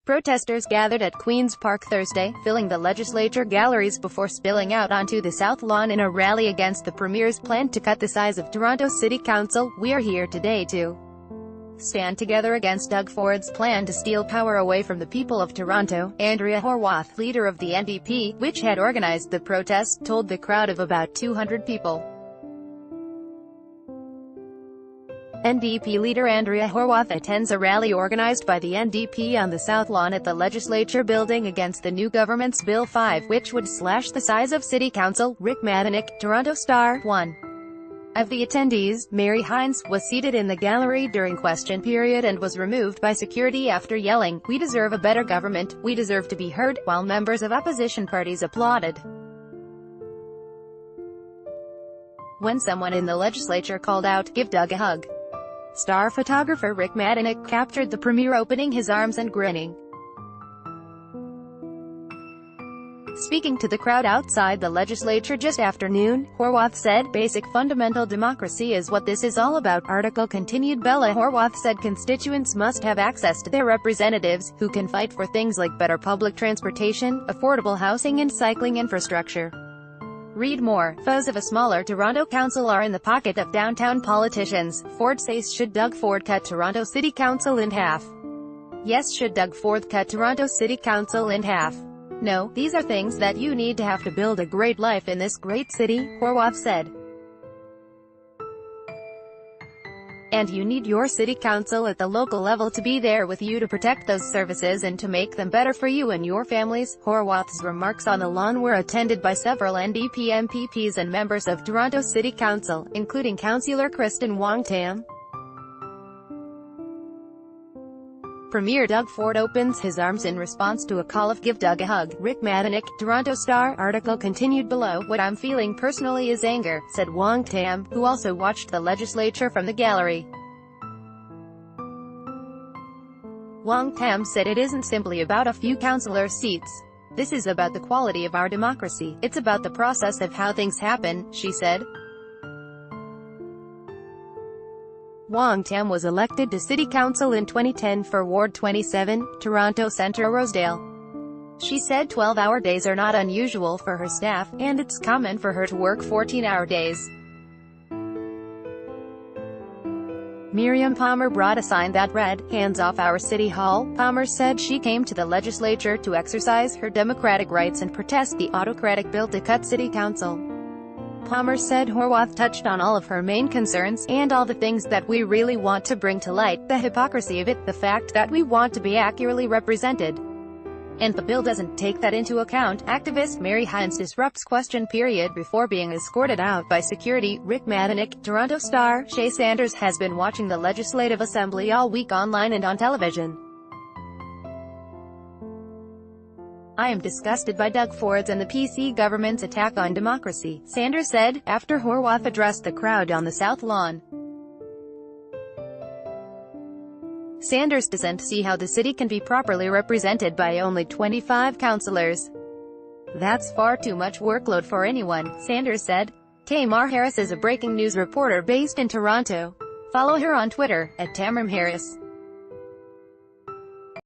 Protesters gathered at Queen's Park Thursday, filling the legislature galleries before spilling out onto the South Lawn in a rally against the Premier's plan to cut the size of Toronto City Council. "We are here today to stand together against Doug Ford's plan to steal power away from the people of Toronto," Andrea Horwath, leader of the NDP, which had organized the protest, told the crowd of about 200 people. NDP leader Andrea Horwath attends a rally organized by the NDP on the South Lawn at the Legislature building against the new government's Bill 5, which would slash the size of City Council. Rick Matinick, Toronto Star. One of the attendees, Mary Hines, was seated in the gallery during question period and was removed by security after yelling, "We deserve a better government, we deserve to be heard," while members of opposition parties applauded. When someone in the legislature called out, "Give Doug a hug," star photographer Rick Matinick captured the Premier opening his arms and grinning. Speaking to the crowd outside the legislature just after noon, Horwath said, "Basic fundamental democracy is what this is all about." Article continued. Bella Horwath said constituents must have access to their representatives, who can fight for things like better public transportation, affordable housing and cycling infrastructure. Read more. Foes of a smaller Toronto Council are in the pocket of downtown politicians. Ford says, should Doug Ford cut Toronto City Council in half? Yes. Should Doug Ford cut Toronto City Council in half? No. These are things that you need to have to build a great life in this great city, Horwath said. And you need your city council at the local level to be there with you to protect those services and to make them better for you and your families. Horwath's remarks on the lawn were attended by several NDP MPPs and members of Toronto City Council, including Councillor Kristen Wong-Tam. Premier Doug Ford opens his arms in response to a call of "Give Doug a hug." Rick Matinick, Toronto Star. Article continued below. "What I'm feeling personally is anger," said Wong-Tam, who also watched the legislature from the gallery. Wong-Tam said, "It isn't simply about a few councillor seats. This is about the quality of our democracy. It's about the process of how things happen," she said. Wong-Tam was elected to City Council in 2010 for Ward 27, Toronto Centre Rosedale. She said 12-hour days are not unusual for her staff, and it's common for her to work 14-hour days. Miriam Palmer brought a sign that read, "Hands off our City Hall." Palmer said she came to the legislature to exercise her democratic rights and protest the autocratic bill to cut City Council. Palmer said Horwath touched on all of her main concerns, and all the things that we really want to bring to light, the hypocrisy of it, the fact that we want to be accurately represented. And the bill doesn't take that into account. Activist Mary Hines disrupts question period before being escorted out by security. Rick Matinick, Toronto Star. Shay Sanders has been watching the Legislative Assembly all week online and on television. "I am disgusted by Doug Ford's and the PC government's attack on democracy," Sanders said, after Horwath addressed the crowd on the South Lawn. Sanders doesn't see how the city can be properly represented by only 25 councillors. "That's far too much workload for anyone," Sanders said. Tamar Harris is a breaking news reporter based in Toronto. Follow her on Twitter, @TamarHarris.